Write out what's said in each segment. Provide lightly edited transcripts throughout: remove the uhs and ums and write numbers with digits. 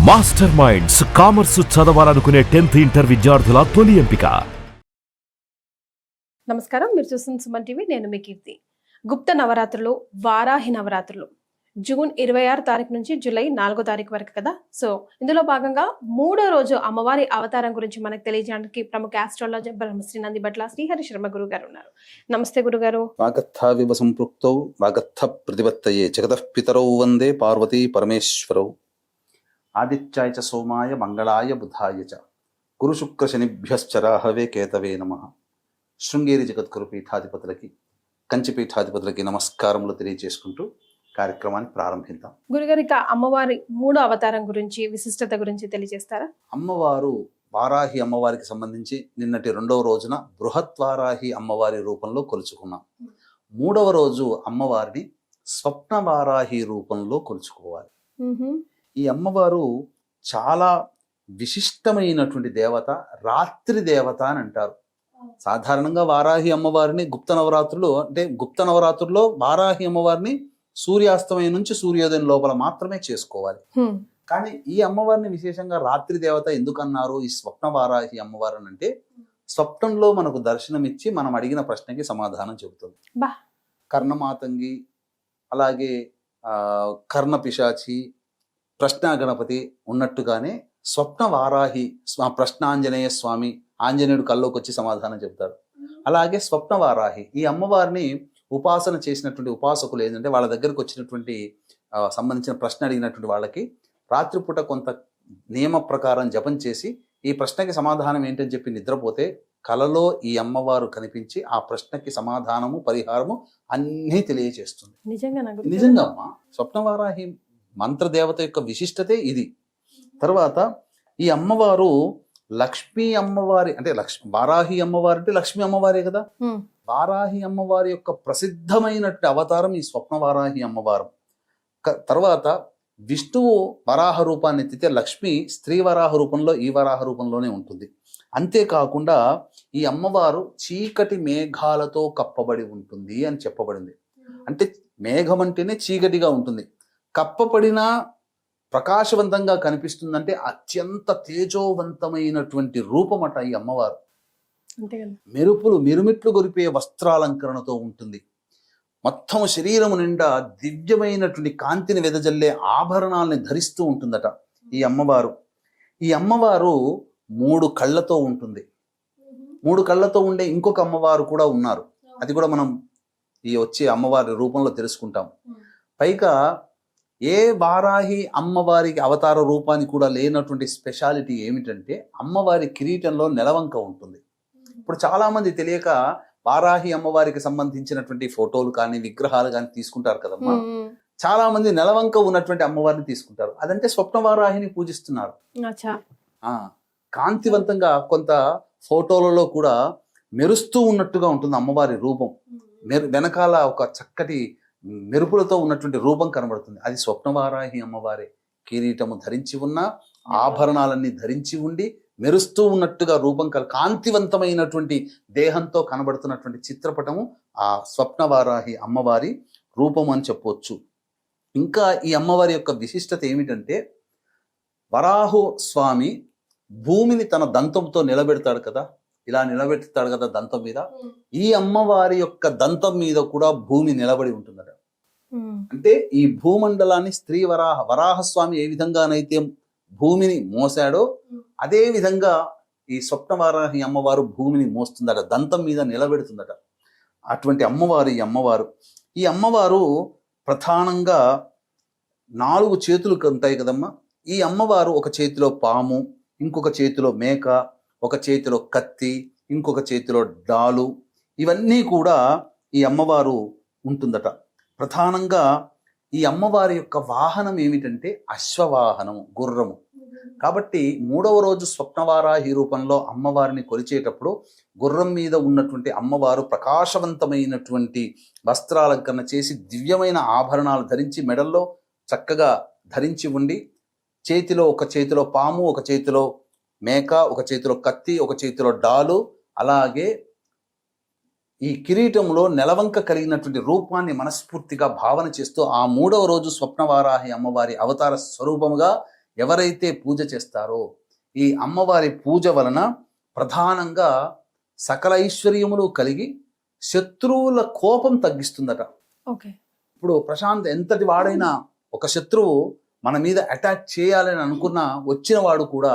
Master minds commerce చదవాలనుకునే 10th inter విద్యార్థుల తొలి ఎంపిక. నమస్కారం, మీరు చూస్తున్న సుమన్ టీవీ. నేను మీ కీర్తి. గుప్త నవరాత్రులు, వారాహి నవరాత్రులు జూన్ 26 తారీఖు నుంచి జూలై 4 తారీఖు వరకు కదా. సో ఇందులో భాగంగా 3వ రోజు అమ్మవారి అవతారం గురించి మనకు తెలియజేయడానికి ప్రముఖ ఆస్ట్రాలజర్ బ్రహ్మశ్రీ నందిబట్ల శ్రీహరి శర్మ గురువు గారు ఉన్నారు. నమస్తే గురుగారు. వాగర్థావివ సంపృక్తౌ వాగర్థ ప్రతిపత్తయే జగతః పితరౌ వందే పార్వతీ పరమేశ్వరౌ. ఆదిత్యాయ చ సోమాయ మంగళాయ బుధాయ చ గురు శుక్ర శనిభ్యశ్చ రాహవే కేతవే నమః. శృంగేరి జగద్గురు పీఠాధిపతులకి, కంచి పీఠాధిపతులకి నమస్కారములు తెలియజేసుకుంటూ కార్యక్రమాన్ని ప్రారంభిద్దాం. గురుగారు, ఇక అమ్మవారి 3వ అవతారం గురించి, విశిష్టత గురించి తెలియజేస్తారా? అమ్మవారు వారాహి అమ్మవారికి సంబంధించి నిన్నటి 2వ రోజున బృహత్ వారాహి అమ్మవారి రూపంలో కొలుచుకున్నాం. 3వ రోజు అమ్మవారిని స్వప్న వారాహి రూపంలో కొలుచుకోవాలి. ఈ అమ్మవారు చాలా విశిష్టమైనటువంటి దేవత, రాత్రి దేవత అని అంటారు. సాధారణంగా వారాహి అమ్మవారిని గుప్త నవరాత్రుల్లో వారాహి అమ్మవారిని సూర్యాస్తమయం నుంచి సూర్యోదయం లోపల మాత్రమే చేసుకోవాలి. కానీ ఈ అమ్మవారిని విశేషంగా రాత్రి దేవత ఎందుకన్నారు ఈ స్వప్న వారాహి అమ్మవారు అంటే, స్వప్నంలో మనకు దర్శనమిచ్చి మనం అడిగిన ప్రశ్నకి సమాధానం చెబుతుంది. కర్ణమాతంగి, అలాగే కర్ణ పిశాచి, ప్రశ్న గణపతి ఉన్నట్టుగానే స్వప్న వారాహి ప్రశ్నాంజనేయ స్వామి, ఆంజనేయుడు కల్లోకి వచ్చి సమాధానం చెబుతాడు. అలాగే స్వప్న వారాహి ఈ అమ్మవారిని ఉపాసన చేసినటువంటి ఉపాసకులు ఏంటంటే, వాళ్ళ దగ్గరకు వచ్చినటువంటి సంబంధించిన ప్రశ్న అడిగినటువంటి వాళ్ళకి రాత్రిపూట కొంత నియమ ప్రకారం జపం చేసి ఈ ప్రశ్నకి సమాధానం ఏంటని చెప్పి నిద్రపోతే కలలో ఈ అమ్మవారు కనిపించి ఆ ప్రశ్నకి సమాధానము, పరిహారము అన్నీ తెలియజేస్తుంది. నిజంగా అమ్మా, స్వప్నవారాహి మంత్రదేవత యొక్క విశిష్టతే ఇది. తర్వాత ఈ అమ్మవారు లక్ష్మీ అమ్మవారి అంటే వారాహి అమ్మవారి అంటే లక్ష్మీ అమ్మవారే కదా. వారాహి అమ్మవారి యొక్క ప్రసిద్ధమైనటువంటి అవతారం ఈ స్వప్న వారాహి అమ్మవారు. తర్వాత విష్ణువు వరాహ రూపాన్ని ఎత్తితే లక్ష్మి స్త్రీ వరాహ రూపంలో ఈ వరాహ రూపంలోనే ఉంటుంది. అంతేకాకుండా ఈ అమ్మవారు చీకటి మేఘాలతో కప్పబడి ఉంటుంది అని చెప్పబడింది. అంటే మేఘం అంటేనే చీకటిగా ఉంటుంది, కప్పబడినా ప్రకాశవంతంగా కనిపిస్తుందంటే అత్యంత తేజోవంతమైనటువంటి రూపమట ఈ అమ్మవారు. మిరుమిట్లు గొరిపే వస్త్రాలంకరణతో ఉంటుంది. మొత్తం శరీరము నిండా దివ్యమైనటువంటి కాంతిని వెదజల్లే ఆభరణాలని ధరిస్తూ ఉంటుందట ఈ అమ్మవారు. ఈ అమ్మవారు 3 కళ్ళతో ఉంటుంది. 3 కళ్ళతో ఉండే ఇంకొక అమ్మవారు కూడా ఉన్నారు. అది కూడా మనం ఈ వచ్చే అమ్మవారి రూపంలో తెలుసుకుంటాం. పైగా ఏ వారాహి అమ్మవారికి అవతార రూపానికి కూడా లేనటువంటి స్పెషాలిటీ ఏమిటంటే, అమ్మవారి కిరీటంలో నెలవంక ఉంటుంది. ఇప్పుడు చాలా మంది తెలియక వారాహి అమ్మవారికి సంబంధించినటువంటి ఫోటోలు కానీ విగ్రహాలు కానీ తీసుకుంటారు కదమ్మా. చాలా మంది నెలవంక ఉన్నటువంటి అమ్మవారిని తీసుకుంటారు. అదంటే స్వప్న వారాహిని పూజిస్తున్నారు. కాంతివంతంగా కొంత ఫోటోలలో కూడా మెరుస్తూ ఉన్నట్టుగా ఉంటుంది అమ్మవారి రూపం. వెనకాల ఒక చక్కటి మెరుపులతో ఉన్నటువంటి రూపం కనబడుతుంది. అది స్వప్నవారాహి అమ్మవారే. కిరీటము ధరించి ఉన్న, ఆభరణాలన్నీ ధరించి ఉండి మెరుస్తూ ఉన్నట్టుగా రూపం కాంతివంతమైనటువంటి దేహంతో కనబడుతున్నటువంటి చిత్రపటము ఆ స్వప్నవారాహి అమ్మవారి రూపం అని చెప్పవచ్చు. ఇంకా ఈ అమ్మవారి యొక్క విశిష్టత ఏమిటంటే, వరాహు స్వామి భూమిని తన దంతంతో నిలబెడతాడు కదా, ఇలా నిలబెడతాడు కదా దంతం మీద. ఈ అమ్మవారి యొక్క దంతం మీద కూడా భూమి నిలబడి ఉంటుందట. అంటే ఈ భూమండలాన్ని స్త్రీ వరాహస్వామి ఏ విధంగానైతే భూమిని మోసాడో అదే విధంగా ఈ స్వప్నవారాహి అమ్మవారు భూమిని మోస్తుందట, దంతం మీద నిలబెడుతుందట. అటువంటి అమ్మవారు ఈ అమ్మవారు. ఈ అమ్మవారు ప్రధానంగా 4 చేతులు ఉంటాయి కదమ్మా. ఈ అమ్మవారు ఒక చేతిలో పాము, ఇంకొక చేతిలో మేక, ఒక చేతిలో కత్తి, ఇంకొక చేతిలో డాలు, ఇవన్నీ కూడా ఈ అమ్మవారు ఉంటుందట. ప్రధానంగా ఈ అమ్మవారి యొక్క వాహనం ఏమిటంటే అశ్వవాహనము, గుర్రము. కాబట్టి 3వ రోజు స్వప్నవారాహి రూపంలో అమ్మవారిని కొలిచేటప్పుడు గుర్రం మీద ఉన్నటువంటి అమ్మవారు ప్రకాశవంతమైనటువంటి వస్త్రాలంకరణ చేసి దివ్యమైన ఆభరణాలు ధరించి మెడల్లో చక్కగా ధరించి ఉండి, ఒక చేతిలో పాము, ఒక చేతిలో మేక, ఒక చేతిలో కత్తి, ఒక చేతిలో డాలు, అలాగే ఈ కిరీటంలో నెలవంక కలిగినటువంటి రూపాన్ని మనస్ఫూర్తిగా భావన చేస్తూ ఆ 3వ రోజు స్వప్నవారాహి అమ్మవారి అవతార స్వరూపముగా ఎవరైతే పూజ చేస్తారో ఈ అమ్మవారి పూజ వలన ప్రధానంగా సకల ఐశ్వర్యములు కలిగి శత్రువుల కోపం తగ్గిస్తుందట. ఓకే. ఇప్పుడు ప్రశాంత్ ఎంతటి వాడైనా ఒక శత్రువు మన మీద అటాక్ చేయాలని అనుకున్న వచ్చిన వాడు కూడా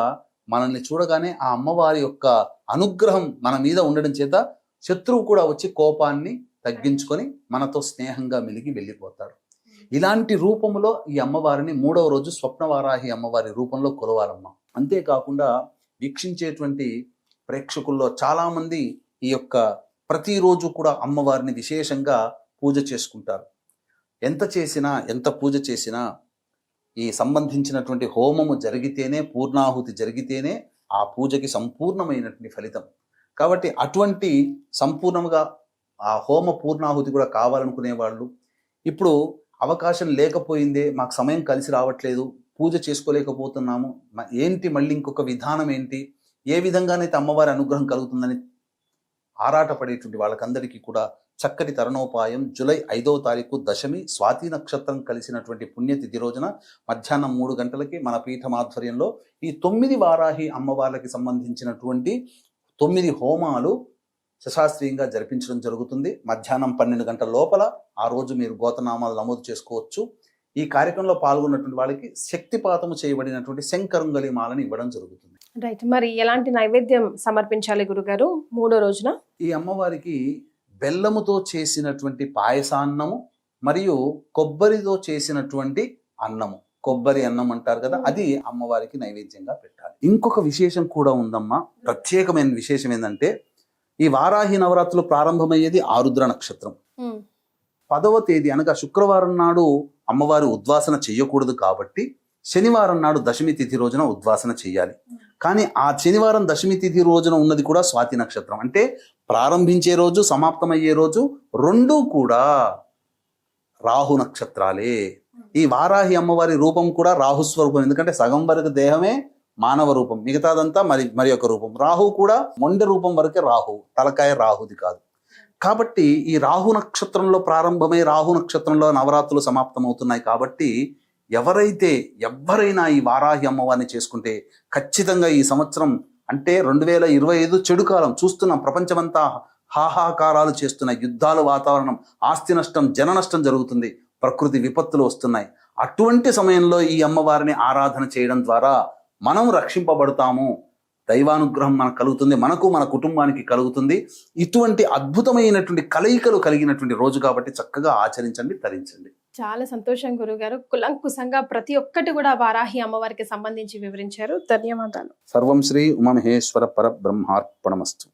మనల్ని చూడగానే ఆ అమ్మవారి యొక్క అనుగ్రహం మన మీద ఉండడం చేత శత్రువు కూడా వచ్చి కోపాన్ని తగ్గించుకొని మనతో స్నేహంగా మెలిగి వెళ్ళిపోతాడు. ఇలాంటి రూపంలో ఈ అమ్మవారిని 3వ రోజు స్వప్నవారాహి అమ్మవారి రూపంలో కొలవాలమ్మ. అంతేకాకుండా వీక్షించేటువంటి ప్రేక్షకుల్లో చాలామంది ఈ యొక్క ప్రతిరోజు కూడా అమ్మవారిని విశేషంగా పూజ చేసుకుంటారు. ఎంత పూజ చేసినా ఈ సంబంధించినటువంటి హోమము జరిగితేనే, పూర్ణాహుతి జరిగితేనే ఆ పూజకి సంపూర్ణమైనటువంటి ఫలితం. కాబట్టి అటువంటి సంపూర్ణంగా ఆ హోమ పూర్ణాహుతి కూడా కావాలనుకునే వాళ్ళు, ఇప్పుడు అవకాశం లేకపోయిందే, మాకు సమయం కలిసి రావట్లేదు, పూజ చేసుకోలేకపోతున్నాము, ఏంటి మళ్ళీ ఇంకొక విధానం ఏంటి, ఏ విధంగానైతే అమ్మవారి అనుగ్రహం కలుగుతుందని ఆరాటపడేటువంటి వాళ్ళకందరికీ కూడా చక్కటి తరుణోపాయం. జూలై 5వ తారీఖు దశమి స్వాతి నక్షత్రం కలిసినటువంటి పుణ్యతిథి రోజున మధ్యాహ్నం 3 గంటలకి మన పీఠం ఆధ్వర్యంలో ఈ 9 వారాహి అమ్మవార్లకి సంబంధించినటువంటి 9 హోమాలు శశాస్త్రీయంగా జరిపించడం జరుగుతుంది. మధ్యాహ్నం 12 గంటల లోపల ఆ రోజు మీరు గోతనామాలు నమోదు చేసుకోవచ్చు. ఈ కార్యక్రమంలో పాల్గొన్నటువంటి వాళ్ళకి శక్తిపాతము చేయబడినటువంటి శంకరుంగలి మాలని ఇవ్వడం జరుగుతుంది. రైట్. మరి ఎలాంటి నైవేద్యం సమర్పించాలి గురుగారు 3వ రోజున? ఈ అమ్మవారికి బెల్లముతో చేసినటువంటి పాయసాన్నము మరియు కొబ్బరితో చేసినటువంటి అన్నము, కొబ్బరి అన్నం అంటారు కదా, అది అమ్మవారికి నైవేద్యంగా పెట్టాలి. ఇంకొక విశేషం కూడా ఉందమ్మా. ప్రత్యేకమైన విశేషం ఏంటంటే ఈ వారాహి నవరాత్రులు ప్రారంభమయ్యేది ఆరుద్ర నక్షత్రం. 10వ తేదీ అనగా శుక్రవారం నాడు అమ్మవారి ఉద్వాసన చెయ్యకూడదు కాబట్టి శనివారం నాడు దశమి తిథి రోజున ఉద్వాసన చెయ్యాలి. కానీ ఆ శనివారం దశమి తిథి రోజున ఉన్నది కూడా స్వాతి నక్షత్రం. అంటే ప్రారంభించే రోజు సమాప్తమయ్యే రోజు రెండూ కూడా రాహు నక్షత్రాలే. ఈ వారాహి అమ్మవారి రూపం కూడా రాహుస్వరూపం. ఎందుకంటే సగం వరకు దేహమే మానవ రూపం, మిగతాదంతా మరి ఒక రూపం. రాహు కూడా మొండె రూపం వరకే రాహు, తలకాయ రాహుది కాదు. కాబట్టి ఈ రాహు నక్షత్రంలో ప్రారంభమై రాహు నక్షత్రంలో నవరాత్రులు సమాప్తమవుతున్నాయి. కాబట్టి ఎవరైనా ఈ వారాహి అమ్మవారిని చేసుకుంటే ఖచ్చితంగా ఈ సంవత్సరం అంటే 2025 చెడు కాలం చూస్తున్నాం. ప్రపంచమంతా హాహాకారాలు చేస్తున్న యుద్ధాల వాతావరణం, ఆస్తి నష్టం, జన నష్టం జరుగుతుంది, ప్రకృతి విపత్తులు వస్తున్నాయి. అటువంటి సమయంలో ఈ అమ్మవారిని ఆరాధన చేయడం ద్వారా మనం రక్షింపబడతాము, దైవానుగ్రహం మనకు కలుగుతుంది, మనకు మన కుటుంబానికి కలుగుతుంది. ఇటువంటి అద్భుతమైనటువంటి కలయికలు కలిగినటువంటి రోజు కాబట్టి చక్కగా ఆచరించండి, తరించండి. చాలా సంతోషం గురుగారు. కులంకుశంగా ప్రతి ఒక్కటి కూడా వారాహి అమ్మవారికి సంబంధించి వివరించారు. ధన్యవాదాలు. సర్వం శ్రీ ఉమామహేశ్వర పరబ్రహ్మార్పణమస్తు.